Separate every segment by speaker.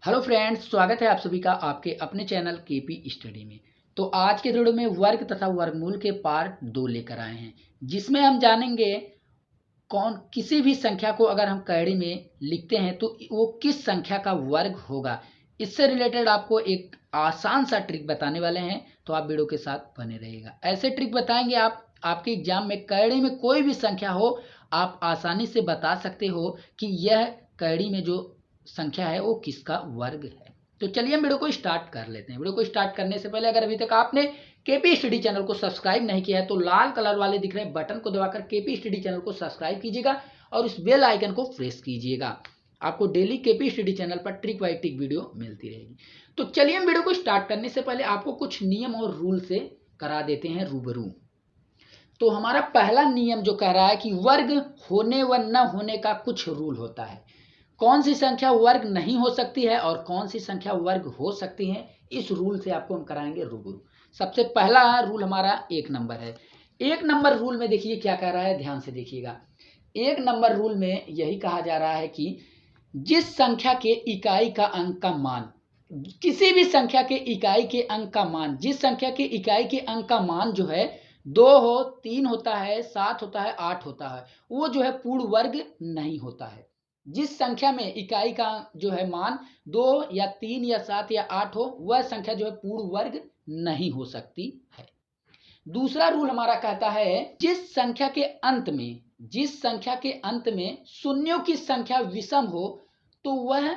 Speaker 1: Hello friends, स्वागत है आप सभी का आपके अपने चैनल केपी स्टडी में। तो आज के वीडियो में वर्ग तथा वर्गमूल के पार्ट 2 लेकर आए हैं, जिसमें हम जानेंगे कौन किसी भी संख्या को अगर हम कैड़ी में लिखते हैं तो वो किस संख्या का वर्ग होगा। इससे रिलेटेड आपको एक आसान सा ट्रिक बताने वाले हैं, तो आप वीडियो के साथ बने रहिएगा। ऐसे ट्रिक बताएंगे आप आपके एग्जाम में कैड़ी में कोई भी संख्या हो, आप आसानी से बता सकते हो कि यह कैड़ी में जो संख्या है वो किसका वर्ग है। तो चलिए हम वीडियो को स्टार्ट कर लेते हैं। वीडियो को स्टार्ट करने से पहले अगर अभी तक आपने केपी स्टडी चैनल को सब्सक्राइब नहीं किया है तो लाल कलर वाले दिख रहे बटन को दबाकर केपी स्टडी चैनल को सब्सक्राइब कीजिएगा और उस बेल आइकन को प्रेस कीजिएगा। आपको डेली केपी स्टडी चैनल पर ट्रिक बाई ट्रिक वीडियो मिलती रहेगी। तो चलिए हम वीडियो को स्टार्ट करने से पहले आपको कुछ नियम और रूल से करा देते हैं रूबरू। तो हमारा पहला नियम जो कह रहा है कि वर्ग होने व न होने का कुछ रूल होता है। कौन सी संख्या वर्ग नहीं हो सकती है और कौन सी संख्या वर्ग हो सकती है, इस रूल से आपको हम कराएंगे रूबरू। सबसे पहला रूल हमारा 1 नंबर है। 1 नंबर रूल में देखिए क्या कह रहा है, ध्यान से देखिएगा। 1 नंबर रूल में यही कहा जा रहा है कि जिस संख्या के इकाई का अंक का मान, किसी भी संख्या के इकाई के अंक का मान, जिस संख्या के इकाई के अंक का मान जो है 2 हो, 3 होता है, 7 होता है, 8 होता है, वो जो है पूर्ण वर्ग नहीं होता है। जिस संख्या में इकाई का जो है मान 2 या 3 या 7 या 8 हो, वह संख्या जो है पूर्ण वर्ग नहीं हो सकती है। दूसरा रूल हमारा कहता है जिस संख्या के अंत में शून्यों की संख्या विषम हो तो वह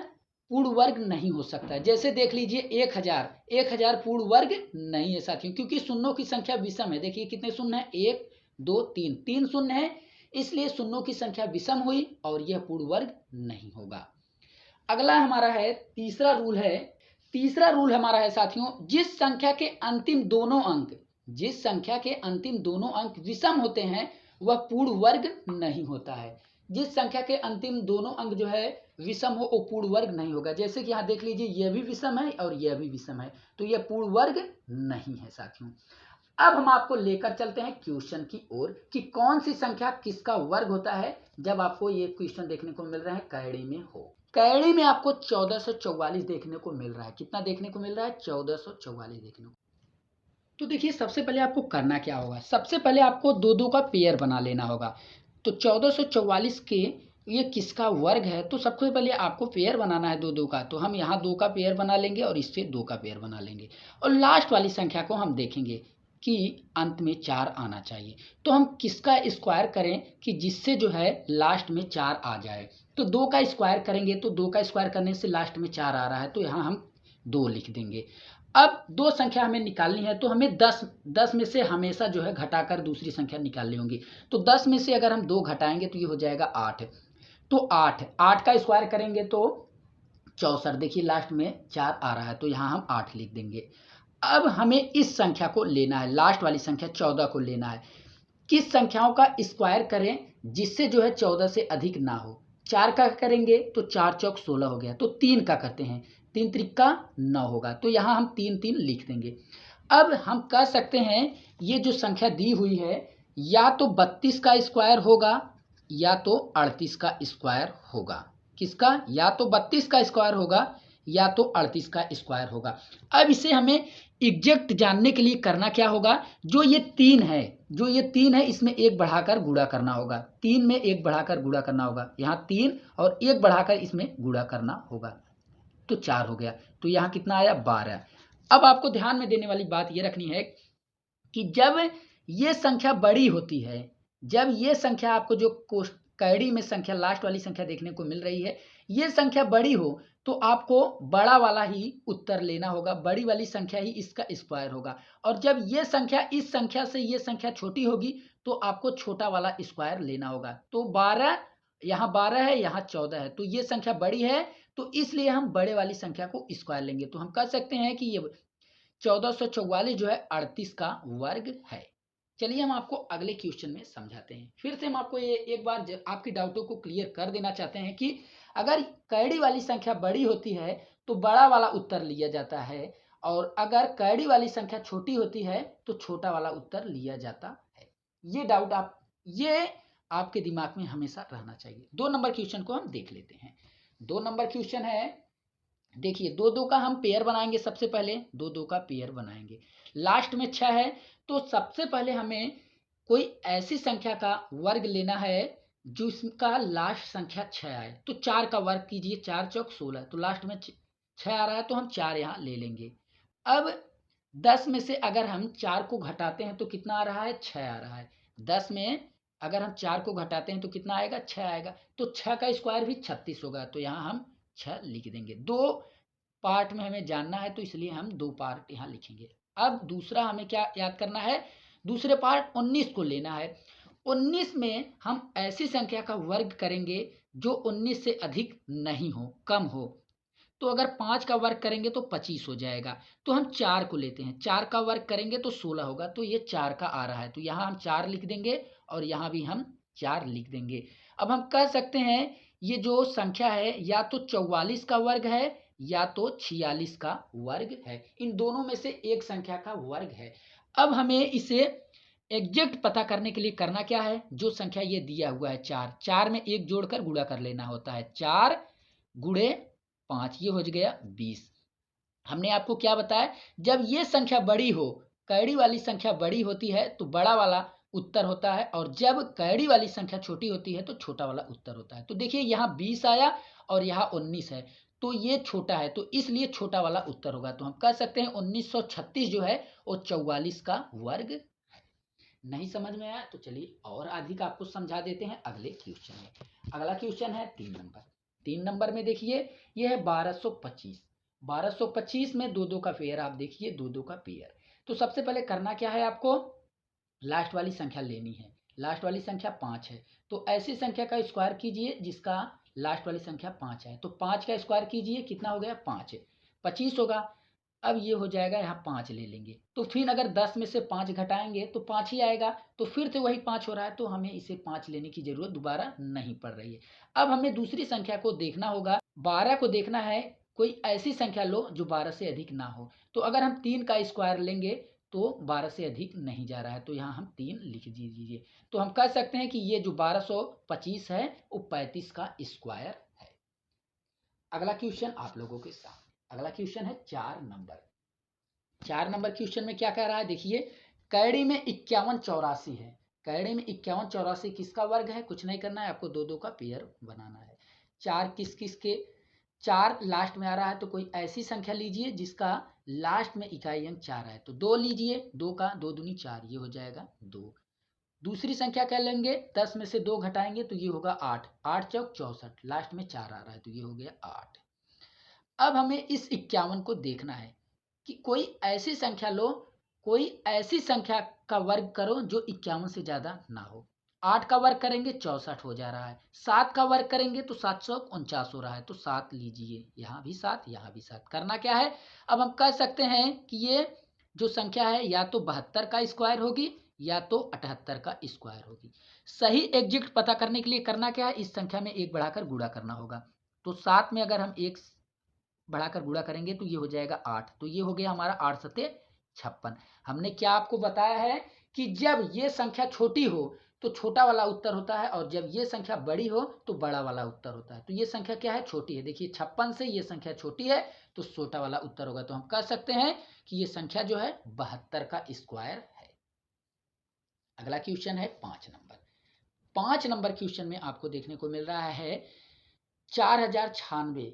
Speaker 1: पूर्ण वर्ग नहीं हो सकता है। जैसे देख लीजिए 1000 पूर्ण वर्ग नहीं है साथियों, क्योंकि शून्यों की संख्या विषम है। देखिए कितने शून्य है, 1 2 3, 3 शून्य है, इसलिए शून्यों की संख्या विषम हुई और यह पूर्ण वर्ग नहीं होगा। अगला हमारा है तीसरा रूल हमारा है साथियों, जिस संख्या के अंतिम दोनों अंक विषम होते हैं वह पूर्ण वर्ग नहीं होता है। जिस संख्या के अंतिम दोनों अंक जो है विषम हो वो पूर्ण वर्ग नहीं होगा। जैसे कि यहाँ देख लीजिए यह भी विषम है और यह भी विषम है, तो यह पूर्ण वर्ग नहीं है साथियों। अब हम आपको लेकर चलते हैं क्वेश्चन की ओर कि कौन सी संख्या किसका वर्ग होता है। जब आपको ये क्वेश्चन देखने को मिल रहा है कैड़ी में हो, कैड़ी में आपको 1444 देखने को मिल रहा है। कितना देखने को मिल रहा है? 1444 देखने को। तो देखिए सबसे पहले आपको करना क्या होगा, सबसे पहले आपको दो दो का पेयर बना लेना होगा। तो 1444 के ये किसका वर्ग है, तो सबसे पहले आपको पेयर बनाना है दो दो का। तो हम यहाँ 2 का पेयर बना लेंगे और इससे 2 का पेयर बना लेंगे और लास्ट वाली संख्या को हम देखेंगे कि अंत में 4 आना चाहिए। तो हम किसका स्क्वायर करें कि जिससे जो है लास्ट में 4 आ जाए। तो 2 का स्क्वायर करेंगे, तो 2 का स्क्वायर करने से लास्ट में 4 आ रहा है, तो यहाँ हम 2 लिख देंगे। अब 2 संख्या हमें निकालनी है, तो हमें 10 में से हमेशा जो है घटाकर दूसरी संख्या निकालनी होगी। तो 10 में से अगर हम 2 घटाएंगे तो ये हो जाएगा 8। तो 8 का स्क्वायर करेंगे तो 64। देखिए लास्ट में 4 आ रहा है, तो यहाँ हम 8 लिख देंगे। अब हमें इस संख्या को लेना है, लास्ट वाली संख्या 14 को लेना है। किस संख्याओं का स्क्वायर करें जिससे जो है 14 से अधिक ना हो। 4 का करेंगे तो 4 चौक 16 हो गया। तो 3 का करते हैं, 3 त्रिका 9 होगा, तो यहाँ हम 3 3 लिख देंगे। अब हम कह सकते हैं ये जो संख्या दी हुई है या तो 32 का स्क्वायर होगा या तो 38 का स्क्वायर होगा। किसका? या तो 32 का स्क्वायर होगा या तो 38 का स्क्वायर होगा। अब इसे हमें एग्जैक्ट जानने के लिए करना क्या होगा, जो ये 3 है इसमें 1 बढ़ाकर गुणा करना होगा। 3 में 1 बढ़ाकर गुणा करना होगा, यहाँ 3 और 1 बढ़ाकर इसमें गुणा करना होगा, तो 4 हो गया। तो यहाँ कितना आया? 12। अब आपको ध्यान में देने वाली बात ये रखनी है कि जब ये संख्या बड़ी होती है, जब ये संख्या आपको जो कैड़ी में संख्या लास्ट वाली संख्या देखने को मिल रही है, ये संख्या बड़ी हो तो आपको बड़ा वाला ही उत्तर लेना होगा, बड़ी वाली संख्या ही इसका स्क्वायर होगा। और जब ये संख्या इस संख्या से ये संख्या छोटी होगी तो आपको छोटा वाला स्क्वायर लेना होगा। तो 12, यहाँ 12 है, यहाँ 14 है, तो ये संख्या बड़ी है, तो इसलिए हम बड़े वाली संख्या को स्क्वायर लेंगे। तो हम कह सकते हैं कि ये 1444 जो है 38 का वर्ग है। चलिए हम आपको अगले क्वेश्चन में समझाते हैं। फिर से हम आपको ये एक बार आपकी डाउटों को क्लियर कर देना चाहते हैं कि अगर कैड़ी वाली संख्या बड़ी होती है तो बड़ा वाला उत्तर लिया जाता है, और अगर कैड़ी वाली संख्या छोटी होती है तो छोटा वाला उत्तर लिया जाता है। ये आपके दिमाग में हमेशा रहना चाहिए। 2 नंबर क्वेश्चन को हम देख लेते हैं। 2 नंबर क्वेश्चन है, देखिए 2 का हम पेयर बनाएंगे, सबसे पहले 2 का पेयर बनाएंगे। लास्ट में 6 है, तो सबसे पहले हमें कोई ऐसी संख्या का वर्ग लेना है जिसका लास्ट संख्या 6 आए। तो 4 का वर्ग कीजिए, 4 चौक 16, तो लास्ट में 6 आ रहा है, तो हम 4 यहाँ ले लेंगे। अब 10 में से अगर हम 4 को घटाते हैं तो कितना आ रहा है, 6 आ रहा है। 10 में अगर हम 4 को घटाते हैं तो कितना आएगा, 6 आएगा। तो 6 का स्क्वायर भी 36 होगा, तो यहाँ हम 6 लिख देंगे। 2 पार्ट में हमें जानना है, तो इसलिए हम 2 पार्ट यहाँ लिखेंगे। अब दूसरा हमें क्या याद करना है, दूसरे पार्ट 19 को लेना है। 19 में हम ऐसी संख्या का वर्ग करेंगे जो 19 से अधिक नहीं हो, कम हो। तो अगर 5 का वर्ग करेंगे तो 25 हो जाएगा। तो हम 4 को लेते हैं, 4 का वर्ग करेंगे तो 16 होगा, तो ये 4 का आ रहा है, तो यहाँ हम 4 लिख देंगे और यहाँ भी हम 4 लिख देंगे। अब हम कह सकते हैं ये जो संख्या है या तो 44 का वर्ग है या तो 46 का वर्ग है, इन दोनों में से एक संख्या का वर्ग है। अब हमें इसे एग्जैक्ट पता करने के लिए करना क्या है, जो संख्या ये दिया हुआ है 4, 4 में 1 जोड़कर गुणा कर लेना होता है। 4 गुणे 5, ये हो गया 20। हमने आपको क्या बताया, जब ये संख्या बड़ी हो, कैडी वाली संख्या बड़ी होती है तो बड़ा वाला उत्तर होता है, और जब कैडी वाली संख्या छोटी होती है तो छोटा वाला उत्तर होता है। तो देखिए यहाँ 20 आया और यहाँ 19 है, तो ये छोटा है, तो इसलिए छोटा वाला उत्तर होगा। तो हम कह सकते हैं 1936 जो है वो 44 का वर्ग है। नहीं समझ में आया तो चलिए और अधिक आपको समझा देते हैं अगले क्वेश्चन में। अगला क्वेश्चन है 3 नंबर। 3 नंबर में देखिए ये है 1225। 1225 में 2 का पेयर, आप देखिए 2 का पेयर। तो सबसे पहले करना क्या है, आपको लास्ट वाली संख्या लेनी है। लास्ट वाली संख्या 5 है, तो ऐसी संख्या का स्क्वायर कीजिए जिसका लास्ट वाली संख्या 5 है। तो 5 का स्क्वायर कीजिए, कितना हो गया, 5, 25 होगा। अब ये हो जाएगा, यहाँ 5 ले लेंगे, तो फिर अगर 10 में से 5 घटाएंगे तो 5 ही आएगा, तो फिर से वही 5 हो रहा है, तो हमें इसे 5 लेने की जरूरत दोबारा नहीं पड़ रही है। अब हमें दूसरी संख्या को देखना होगा, 12 को देखना है। कोई ऐसी संख्या लो जो 12 से अधिक ना हो। तो अगर हम 3 का स्क्वायर लेंगे तो 12 से अधिक नहीं जा रहा है, तो यहाँ हम 3 लिख दीजिए। तो हम कह सकते हैं कि ये जो 1225 है वो 35 का स्क्वायर है। अगला क्वेश्चन आप लोगों के साथ, अगला क्वेश्चन है 4 नंबर। 4 नंबर क्वेश्चन में क्या कह रहा है, देखिए कैडी में 5184 है। कैडी में 5184 किसका वर्ग है, कुछ नहीं करना है आपको, 2 का पेयर बनाना है। 4 किस किस के, 4 लास्ट में आ रहा है, तो कोई ऐसी संख्या लीजिए जिसका लास्ट में इकाई अंक 4 है। तो 2 लीजिए, 2 का 2 दूनी 4, ये हो जाएगा 2। दूसरी संख्या क्या लेंगे, 10 में से 2 घटाएंगे तो ये होगा 8, 8 चौक 64, लास्ट में 4 आ रहा है, तो ये हो गया 8। अब हमें इस 51 को देखना है कि कोई ऐसी संख्या लो, कोई ऐसी संख्या का वर्ग करो जो 51 से ज्यादा ना हो। 8 का वर्ग करेंगे 64 हो जा रहा है, 7 का वर्ग करेंगे तो 749 हो रहा है, तो 7 लीजिए, यहाँ भी 7, यहाँ भी 7। करना क्या है, अब हम कह सकते हैं कि ये जो संख्या है या तो 72 का स्क्वायर होगी या तो 78 का स्क्वायर होगी। सही एग्जैक्ट पता करने के लिए करना क्या है, इस संख्या में 1 बढ़ाकर गुणा करना होगा। तो 7 में अगर हम 1 बढ़ाकर गुणा करेंगे तो ये हो जाएगा 8, तो ये हो गया हमारा 8 सत्ते 56। हमने क्या आपको बताया है कि जब ये संख्या छोटी हो तो छोटा वाला उत्तर होता है, और जब ये संख्या बड़ी हो तो बड़ा वाला उत्तर होता है। तो ये संख्या क्या है, छोटी है। देखिए 56 से ये संख्या छोटी है तो छोटा वाला उत्तर होगा। तो हम कह सकते हैं कि ये संख्या जो है 72 का स्क्वायर है। अगला क्वेश्चन है 5 नंबर। 5 नंबर क्वेश्चन में आपको देखने को मिल रहा है 4096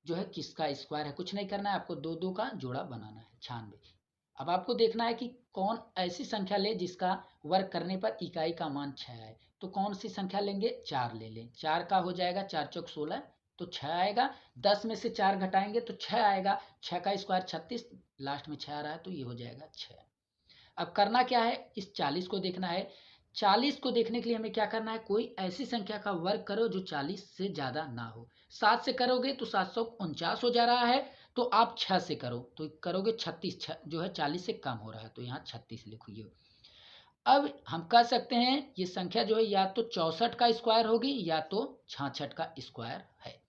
Speaker 1: जो है किसका स्क्वायर है। कुछ नहीं करना है आपको, 2 का जोड़ा बनाना है, 96। अब आपको देखना है कि कौन ऐसी संख्या ले जिसका वर्ग करने पर इकाई का मान 6 है। तो कौन सी संख्या लेंगे, 4 ले लें। 4 का हो जाएगा 4 चौक 16, तो 6 आएगा। 10 में से 4 घटाएंगे तो 6 आएगा, 6 का स्क्वायर 36, लास्ट में 6 आ रहा है, तो ये हो जाएगा 6। अब करना क्या है, इस 40 को देखना है। 40 को देखने के लिए हमें क्या करना है, कोई ऐसी संख्या का वर्ग करो जो 40 से ज्यादा ना हो। 7 से करोगे तो 749 हो जा रहा है, तो आप 6 से करो तो करोगे 36, जो है 40 से कम हो रहा है, तो यहाँ 36 लिखिए। अब हम कह सकते हैं ये संख्या जो है या तो 64 का स्क्वायर होगी या तो 66 का स्क्वायर है।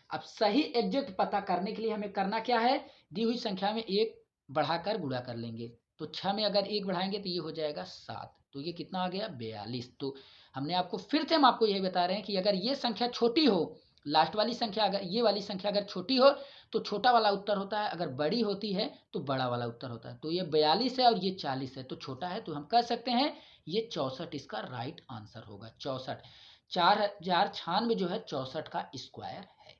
Speaker 1: अब सही एग्जैक्ट पता करने के लिए हमें करना क्या है, दी हुई संख्या में 1 बढ़ाकर गुणा कर लेंगे। तो 6 में अगर 1 बढ़ाएंगे तो ये हो जाएगा 7, तो ये कितना आ गया, 42। तो हमने आपको फिर से हम आपको यही बता रहे हैं कि अगर ये संख्या छोटी हो, लास्ट वाली संख्या, अगर ये वाली संख्या अगर छोटी हो तो छोटा वाला उत्तर होता है, अगर बड़ी होती है तो बड़ा वाला उत्तर होता है। तो ये 42 है और ये 40 है, तो छोटा है, तो हम कह सकते हैं ये 64 इसका राइट आंसर होगा। 64, 4096 जो है 64 का स्क्वायर है।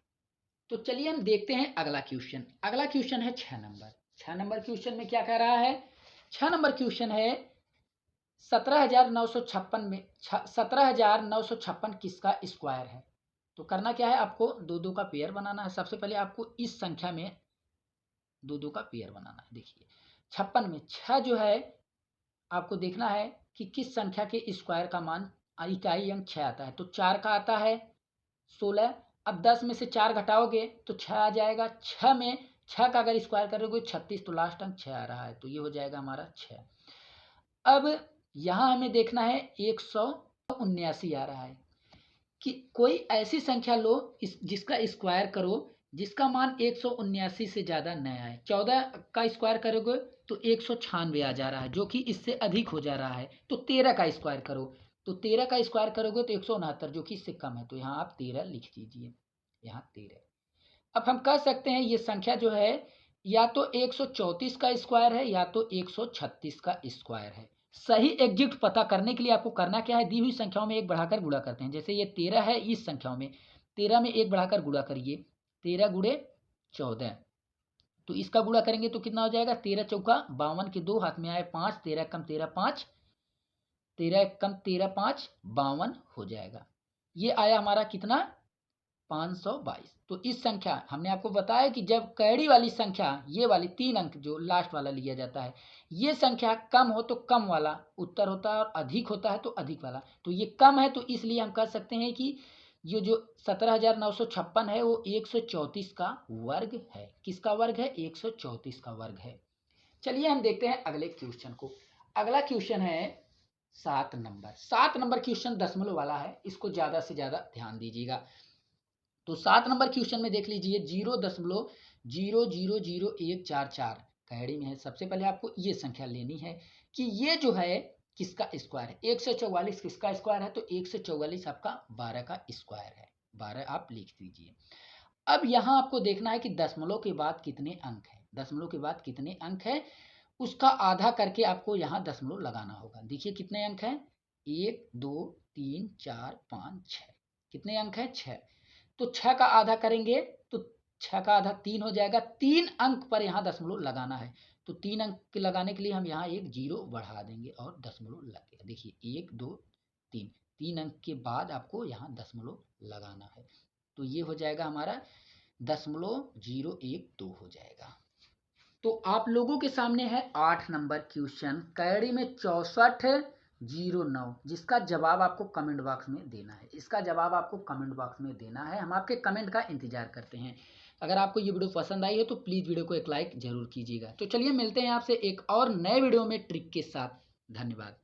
Speaker 1: तो चलिए हम देखते हैं अगला क्वेश्चन। अगला क्वेश्चन है 6 नंबर। 6 नंबर क्वेश्चन में क्या कह रहा है? 6 नंबर क्वेश्चन है 17,956 में 17,956 किसका स्क्वायर है? तो करना क्या है, आपको दो दो का पेयर बनाना है। सबसे पहले आपको इस संख्या में दो दो का पेयर बनाना है। देखिए 56 में 6 जो है आपको देखना है कि किस संख्या के स्क्वायर का मान इकाई अंक 6 आता है। तो 4 का आता है 16। अब 10 में से 4 घटाओगे तो 6 आ जाएगा। 6 में 6 का अगर स्क्वायर करोगे 36, तो लास्ट अंक 6 आ रहा है, तो ये हो जाएगा हमारा 6। अब यहाँ हमें देखना है 179 आ रहा है कि कोई ऐसी संख्या लो जिसका स्क्वायर करो जिसका मान 179 से ज़्यादा न आए। 14 का स्क्वायर करोगे तो 196 आ जा रहा है, जो कि इससे अधिक हो जा रहा है। तो 13 का स्क्वायर करो, तो 13 का स्क्वायर करोगे तो 169, जो कि इससे कम है। तो यहाँ आप 13 लिख दीजिए, यहाँ 13। अब हम कह सकते हैं ये संख्या जो है या तो 134 का स्क्वायर है या तो 136 का स्क्वायर है। सही एग्जैक्ट पता करने के लिए आपको करना क्या है, दी हुई संख्याओं में एक बढ़ाकर गुणा करते हैं। जैसे ये 13 है, इस संख्याओं में 13 में एक बढ़ाकर गुणा करिए, 13 गुणे 14, तो इसका गुणा करेंगे तो कितना हो जाएगा, 13 चौका 52 के 2 हाथ में आए 5, 13 कम 13 5, 13 कम 13 5 52 हो जाएगा। ये आया हमारा कितना, 522। तो इस संख्या हमने आपको बताया कि जब कैडी वाली संख्या, ये वाली 3 अंक जो लास्ट वाला लिया जाता है, ये संख्या कम हो तो कम वाला उत्तर होता है और अधिक होता है तो अधिक वाला। तो ये कम है, तो इसलिए हम कह सकते हैं कि ये जो 17,956 है वो 134 का वर्ग है। किसका वर्ग है? 134 का वर्ग है। चलिए हम देखते हैं अगले क्वेश्चन को। अगला क्वेश्चन है 7 नंबर। 7 नंबर क्वेश्चन दशमलव वाला है, इसको ज़्यादा से ज़्यादा ध्यान दीजिएगा। तो 7 नंबर क्वेश्चन में देख लीजिए 0.0000144 कैडी में है। सबसे पहले आपको ये संख्या लेनी है कि ये जो है किसका स्क्वायर है। 144 किसका स्क्वायर है? तो 144 आपका 12 का स्क्वायर है। 12 आप लिख दीजिए। अब यहाँ आपको देखना है कि दशमलव के बाद कितने अंक है। दशमलव के बाद कितने अंक है उसका आधा करके आपको यहाँ दशमलव लगाना होगा। देखिए कितने अंक हैं, 1 2 3 4 5 6। कितने अंक हैं? 6। तो 6 का आधा करेंगे तो 6 का आधा 3 हो जाएगा। 3 अंक पर यहाँ दशमलव लगाना है, तो 3 अंक लगाने के लिए हम यहाँ एक 0 बढ़ा देंगे और दशमलव लग गया। देखिए 1 2 3, 3 अंक के बाद आपको यहाँ दशमलव लगाना है, तो ये हो जाएगा हमारा 0.012 हो जाएगा। तो आप लोगों के सामने है 8 नंबर क्वेश्चन कैडी में 6409, जिसका जवाब आपको कमेंट बॉक्स में देना है। इसका जवाब आपको कमेंट बॉक्स में देना है, हम आपके कमेंट का इंतजार करते हैं। अगर आपको ये वीडियो पसंद आई है तो प्लीज़ वीडियो को एक लाइक जरूर कीजिएगा। तो चलिए मिलते हैं आपसे एक और नए वीडियो में ट्रिक के साथ। धन्यवाद।